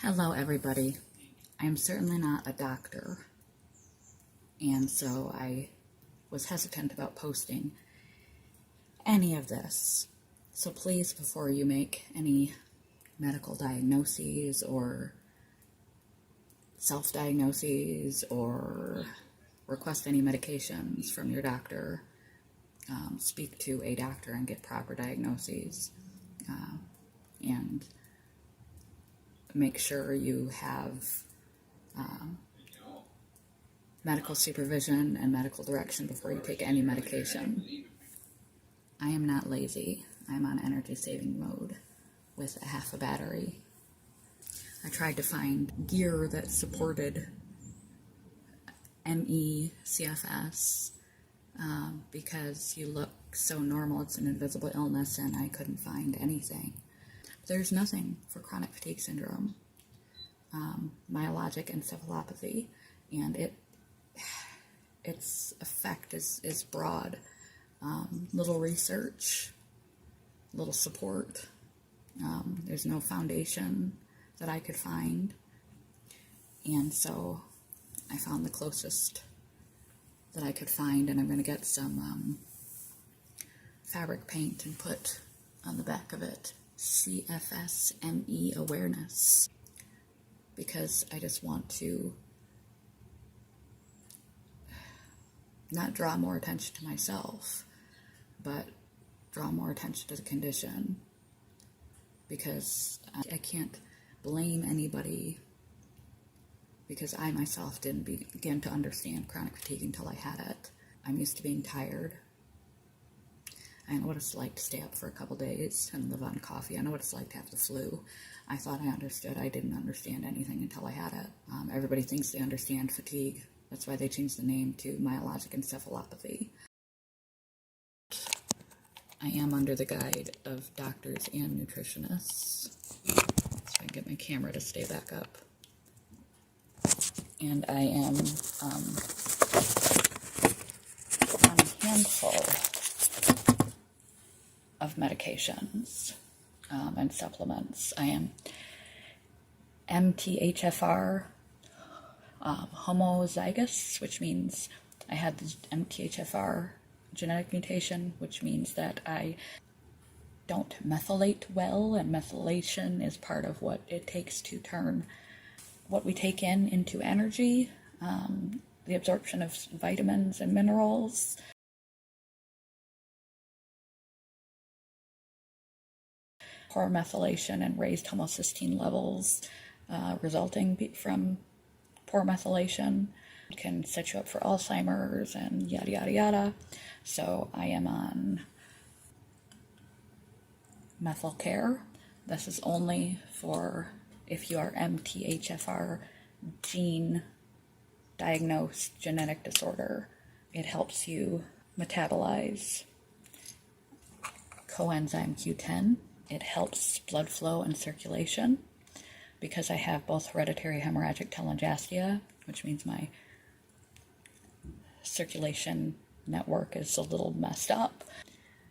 Hello everybody. I'm certainly not a doctor, and so I was hesitant about posting any of this. So please, before you make any medical diagnoses or self-diagnoses or request any medications from your doctor, speak to a doctor and get proper diagnoses, and make sure you have medical supervision and medical direction before you take any medication. I am not lazy. I'm on energy saving mode with a half a battery. I tried to find gear that supported ME CFS because you look so normal, it's an invisible illness, and I couldn't find anything. There's nothing for chronic fatigue syndrome, myalgic encephalopathy, and its effect is broad. Little research, little support. There's no foundation that I could find, and so I found the closest that I could find, and I'm going to get some fabric paint and put on the back of it CFS ME awareness, because I just want to not draw more attention to myself, but draw more attention to the condition, because I can't blame anybody, because I myself didn't begin to understand chronic fatigue until I had it. I'm used to being tired. I know what it's like to stay up for a couple days and live on coffee. I know what it's like to have the flu. I thought I understood. I didn't understand anything until I had it. Everybody thinks they understand fatigue. That's why they changed the name to myalgic encephalopathy. I am under the guide of doctors and nutritionists. So I can get my camera to stay back up. And I am on a handful of medications and supplements. I am MTHFR homozygous, which means I had the MTHFR genetic mutation, which means that I don't methylate well, and methylation is part of what it takes to turn what we take in into energy, the absorption of vitamins and minerals. Poor methylation and raised homocysteine levels resulting from poor methylation can set you up for Alzheimer's and yada yada yada. So I am on methyl care. This is only for if you are MTHFR gene diagnosed genetic disorder. It helps you metabolize coenzyme Q10. It helps blood flow and circulation, because I have both hereditary hemorrhagic telangiectasia, which means my circulation network is a little messed up.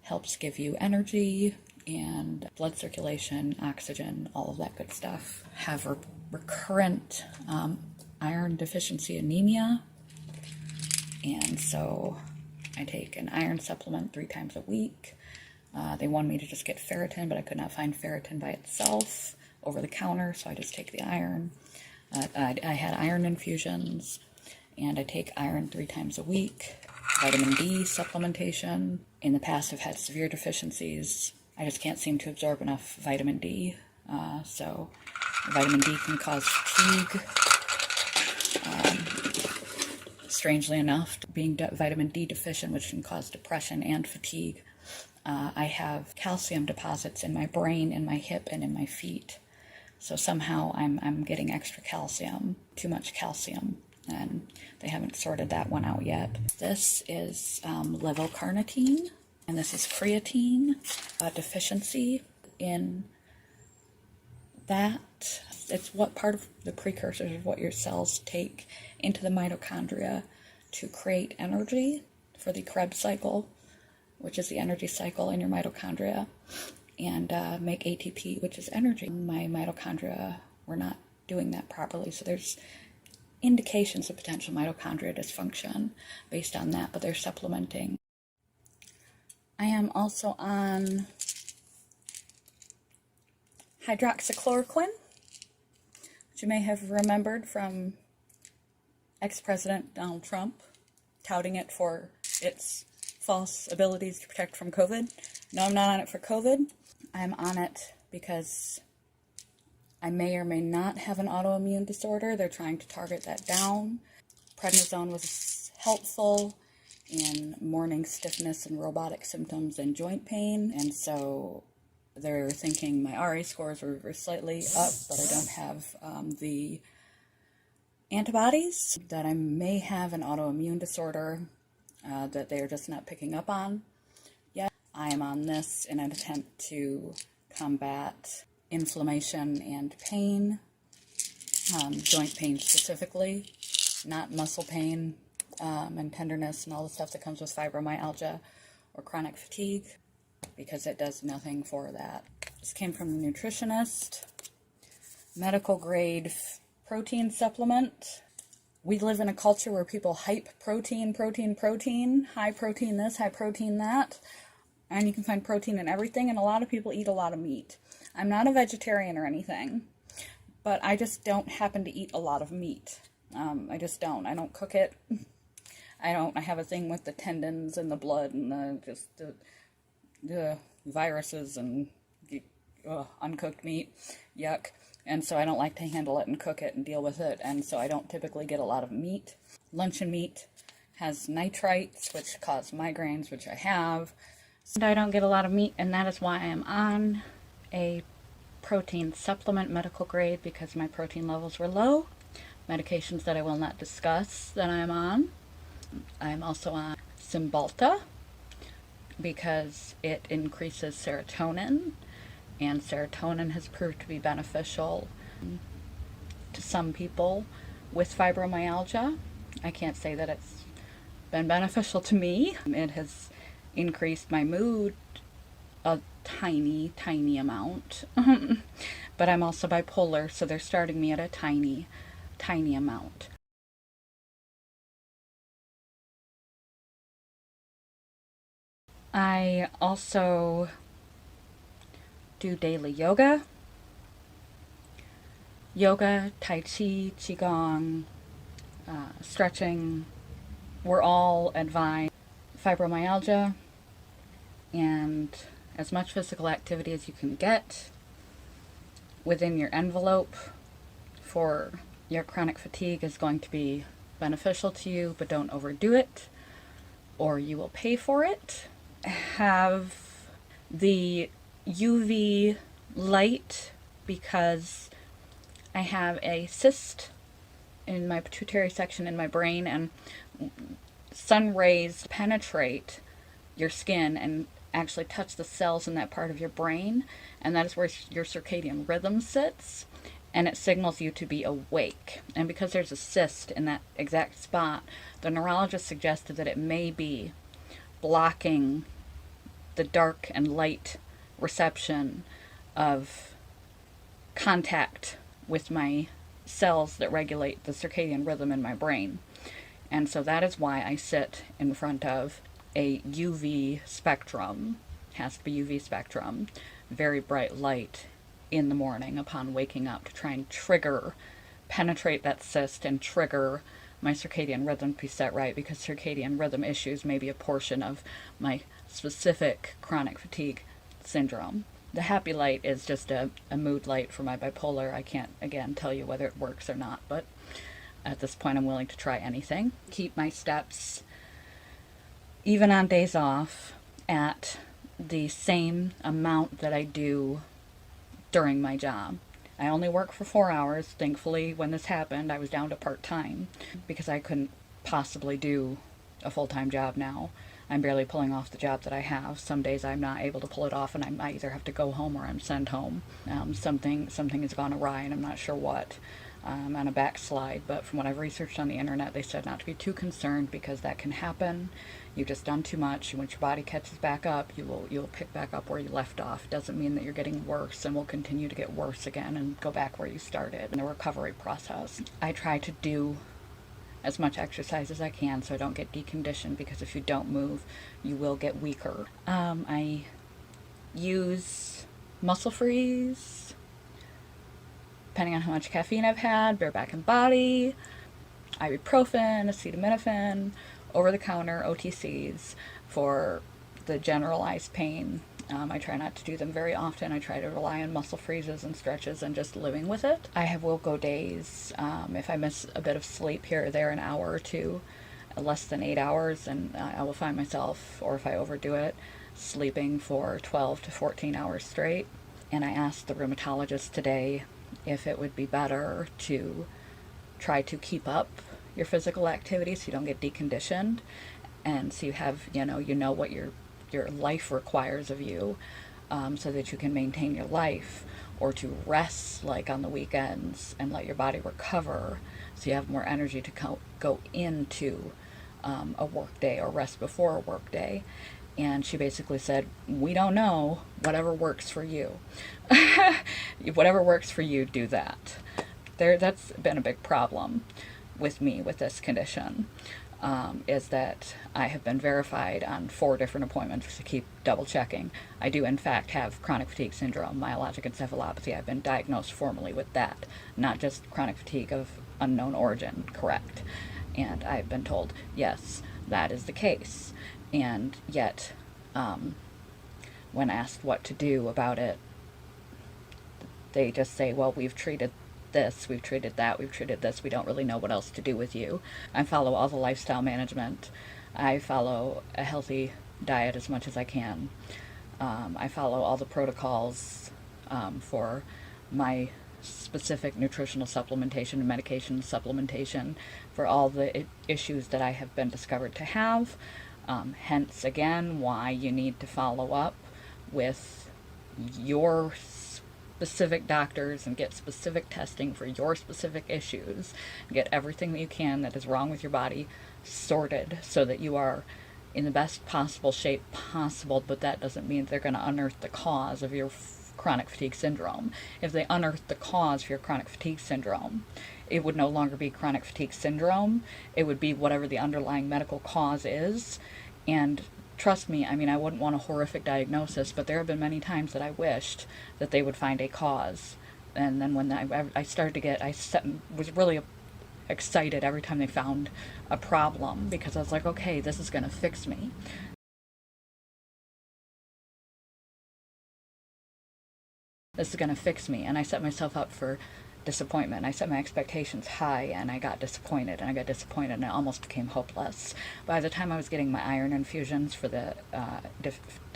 Helps give you energy and blood circulation, oxygen, all of that good stuff. Have a recurrent iron deficiency anemia, and so I take an iron supplement 3 times a week. They wanted me to just get ferritin, but I could not find ferritin by itself over the counter, so I just take the iron. I had iron infusions, and I take iron 3 times a week. Vitamin D supplementation. In the past, I've had severe deficiencies. I just can't seem to absorb enough vitamin D. So vitamin D can cause fatigue. Strangely enough, being vitamin D deficient, which can cause depression and fatigue. I have calcium deposits in my brain, in my hip, and in my feet. So somehow I'm getting extra calcium, too much calcium, and they haven't sorted that one out yet. This is levocarnitine, and this is creatine deficiency in that. It's what part of the precursors of what your cells take into the mitochondria to create energy for the Krebs cycle, which is the energy cycle in your mitochondria, and make ATP, which is energy. My mitochondria were not doing that properly. So there's indications of potential mitochondrial dysfunction based on that, but they're supplementing. I am also on hydroxychloroquine, which you may have remembered from ex-President Donald Trump touting it for its false abilities to protect from COVID. No, I'm not on it for COVID. I'm on it because I may or may not have an autoimmune disorder. They're trying to target that down. Prednisone was helpful in morning stiffness and robotic symptoms and joint pain, and so they're thinking my RA scores were slightly up, but I don't have the antibodies, that I may have an autoimmune disorder that they're just not picking up on yet. I am on this in an attempt to combat inflammation and pain, joint pain specifically, not muscle pain and tenderness and all the stuff that comes with fibromyalgia or chronic fatigue, because it does nothing for that. This came from the nutritionist. Medical grade protein supplement. We live in a culture where people hype protein, high protein this, high protein that, and you can find protein in everything, and a lot of people eat a lot of meat. I'm not a vegetarian or anything, but I just don't happen to eat a lot of meat. I just don't. I don't cook it. I have a thing with the tendons and the blood and the viruses and uncooked meat. Yuck. And so I don't like to handle it and cook it and deal with it, and so I don't typically get a lot of meat. Luncheon meat has nitrites, which cause migraines, which I have. So I don't get a lot of meat, and that is why I am on a protein supplement, medical grade, because my protein levels were low. Medications that I will not discuss that I am on. I am also on Cymbalta because it increases serotonin, and serotonin has proved to be beneficial to some people with fibromyalgia. I can't say that it's been beneficial to me. It has increased my mood a tiny amount. But I'm also bipolar, so they're starting me at a tiny amount. I also do daily yoga, tai chi, qigong, stretching. We're all advised fibromyalgia, and as much physical activity as you can get within your envelope for your chronic fatigue is going to be beneficial to you, but don't overdo it or you will pay for it. Have the UV light because I have a cyst in my pituitary section in my brain, and sun rays penetrate your skin and actually touch the cells in that part of your brain, and that is where your circadian rhythm sits, and it signals you to be awake. And because there's a cyst in that exact spot, the neurologist suggested that it may be blocking the dark and light reception of contact with my cells that regulate the circadian rhythm in my brain. And so that is why I sit in front of a UV spectrum, has to be UV spectrum, very bright light in the morning upon waking up to try and penetrate that cyst and trigger my circadian rhythm to be set right, because circadian rhythm issues may be a portion of my specific chronic fatigue syndrome. The happy light is just a mood light for my bipolar. I can't, again, tell you whether it works or not, but at this point I'm willing to try anything. Keep my steps, even on days off, at the same amount that I do during my job. I only work for 4 hours. Thankfully, when this happened, I was down to part-time because I couldn't possibly do a full-time job now. I'm barely pulling off the job that I have. Some days I'm not able to pull it off, and I either have to go home or I'm sent home. Something has gone awry, and I'm not sure what. on a backslide, but from what I've researched on the internet, they said not to be too concerned because that can happen. You've just done too much. Once your body catches back up, you'll pick back up where you left off. Doesn't mean that you're getting worse and will continue to get worse again and go back where you started in the recovery process. I try to do as much exercise as I can so I don't get deconditioned, because if you don't move, you will get weaker. I use muscle freeze, depending on how much caffeine I've had, bare back and body, ibuprofen, acetaminophen, over-the-counter OTCs for the generalized pain. I try not to do them very often. I try to rely on muscle freezes and stretches and just living with it. I will go days. If I miss a bit of sleep here or there, an hour or two, less than 8 hours, and I will find myself, or if I overdo it, sleeping for 12 to 14 hours straight. And I asked the rheumatologist today if it would be better to try to keep up your physical activity so you don't get deconditioned, and so you have, you know what your life requires of you, so that you can maintain your life, or to rest like on the weekends and let your body recover so you have more energy to go into a work day, or rest before a work day. And she basically said, we don't know, whatever works for you. Whatever works for you, do that. That's been a big problem with me with this condition, is that I have been verified on 4 different appointments to keep double checking. I do in fact have chronic fatigue syndrome, myalgic encephalopathy. I've been diagnosed formally with that, not just chronic fatigue of unknown origin, correct. And I've been told, yes, that is the case. And yet, when asked what to do about it, they just say, well, we've treated this, we've treated that, we've treated this, we don't really know what else to do with you. I follow all the lifestyle management. I follow a healthy diet as much as I can. I follow all the protocols for my specific nutritional supplementation and medication supplementation for all the issues that I have been discovered to have. Hence, again, why you need to follow up with your specific doctors and get specific testing for your specific issues. Get everything that you can that is wrong with your body sorted so that you are in the best possible shape possible, but that doesn't mean they're going to unearth the cause of your chronic fatigue syndrome. If they unearth the cause for your chronic fatigue syndrome, it would no longer be chronic fatigue syndrome. It would be whatever the underlying medical cause is. And trust me, I mean, I wouldn't want a horrific diagnosis, but there have been many times that I wished that they would find a cause. And then when I started to get, was really excited every time they found a problem, because I was like, okay, this is going to fix me. This is going to fix me. And I set myself up for disappointment. I set my expectations high, and I got disappointed, and it almost became hopeless. By the time I was getting my iron infusions for the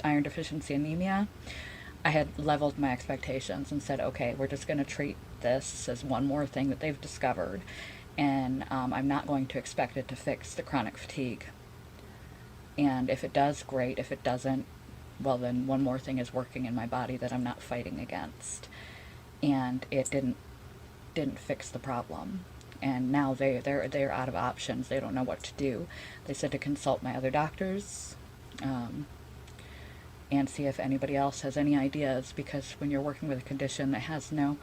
iron deficiency anemia, I had leveled my expectations and said, okay, we're just going to treat this as one more thing that they've discovered, and I'm not going to expect it to fix the chronic fatigue. And if it does, great. If it doesn't, well, then one more thing is working in my body that I'm not fighting against. And it didn't fix the problem. And now they're out of options. They don't know what to do. They said to consult my other doctors and see if anybody else has any ideas, because when you're working with a condition that has no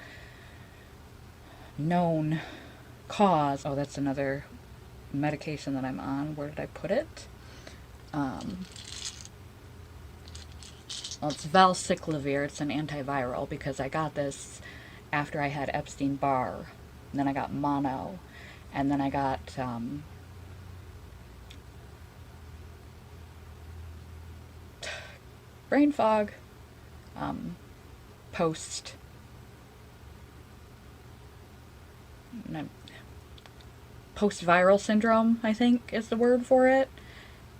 known cause, oh, that's another medication that I'm on. Where did I put it? Well, it's valciclovir. It's an antiviral, because I got this after I had Epstein-Barr, and then I got mono, and then I got brain fog, post-viral syndrome, I think is the word for it,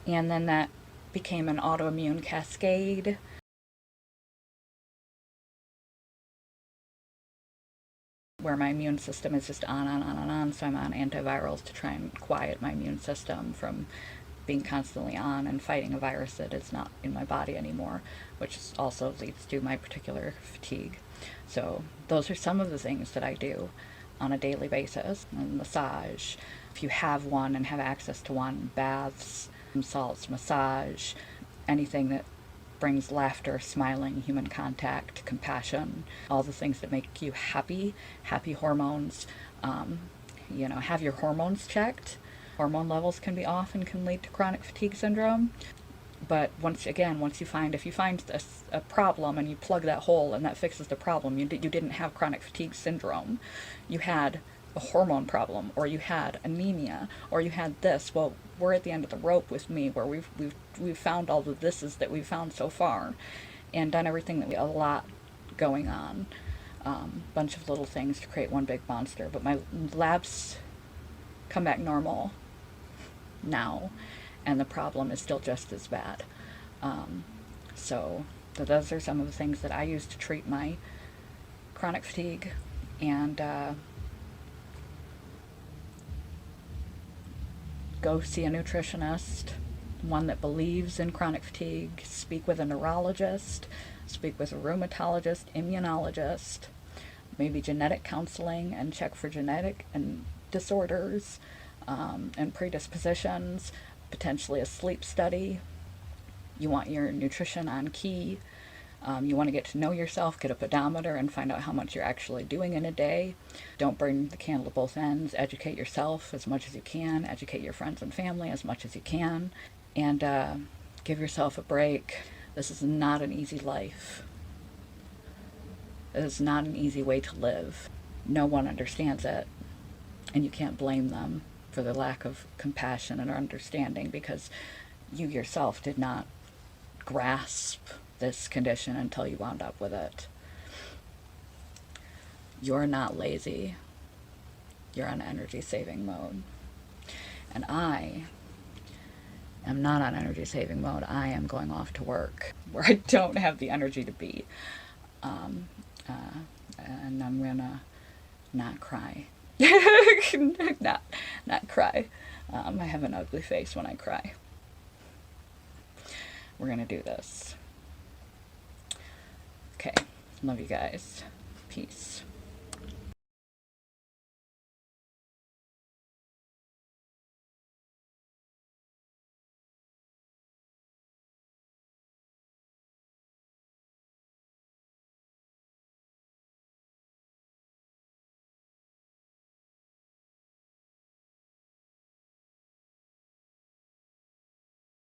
and then that became an autoimmune cascade. Where my immune system is just on, so I'm on antivirals to try and quiet my immune system from being constantly on and fighting a virus that is not in my body anymore, which also leads to my particular fatigue. So those are some of the things that I do. on a daily basis. And massage, if you have one and have access to one, baths, salts, massage, anything that brings laughter, smiling, human contact, compassion, all the things that make you happy, happy hormones. Have your hormones checked. Hormone levels can be off and can lead to chronic fatigue syndrome. But once you find a problem and you plug that hole and that fixes the problem, you didn't have chronic fatigue syndrome. You had a hormone problem, or you had anemia, or you had this. Well, we're at the end of the rope with me, where we've found all the thises that we've found so far, and done everything a lot going on. Bunch of little things to create one big monster. But my labs come back normal now, and the problem is still just as bad. So those are some of the things that I use to treat my chronic fatigue. And go see a nutritionist, one that believes in chronic fatigue. Speak with a neurologist, speak with a rheumatologist, immunologist, maybe genetic counseling, and check for genetic and disorders and predispositions, potentially a sleep study. You want your nutrition on key. You want to get to know yourself, get a pedometer, and find out how much you're actually doing in a day. Don't burn the candle at both ends. Educate yourself as much as you can. Educate your friends and family as much as you can. And give yourself a break. This is not an easy life. It is not an easy way to live. No one understands it. And you can't blame them for their lack of compassion and understanding, because you yourself did not grasp this condition until you wound up with it. You're not lazy. You're on energy saving mode. And I am not on energy saving mode. I am going off to work where I don't have the energy to be. And I'm gonna not cry. not cry. I have an ugly face when I cry. We're gonna do this. Okay, love you guys. Peace.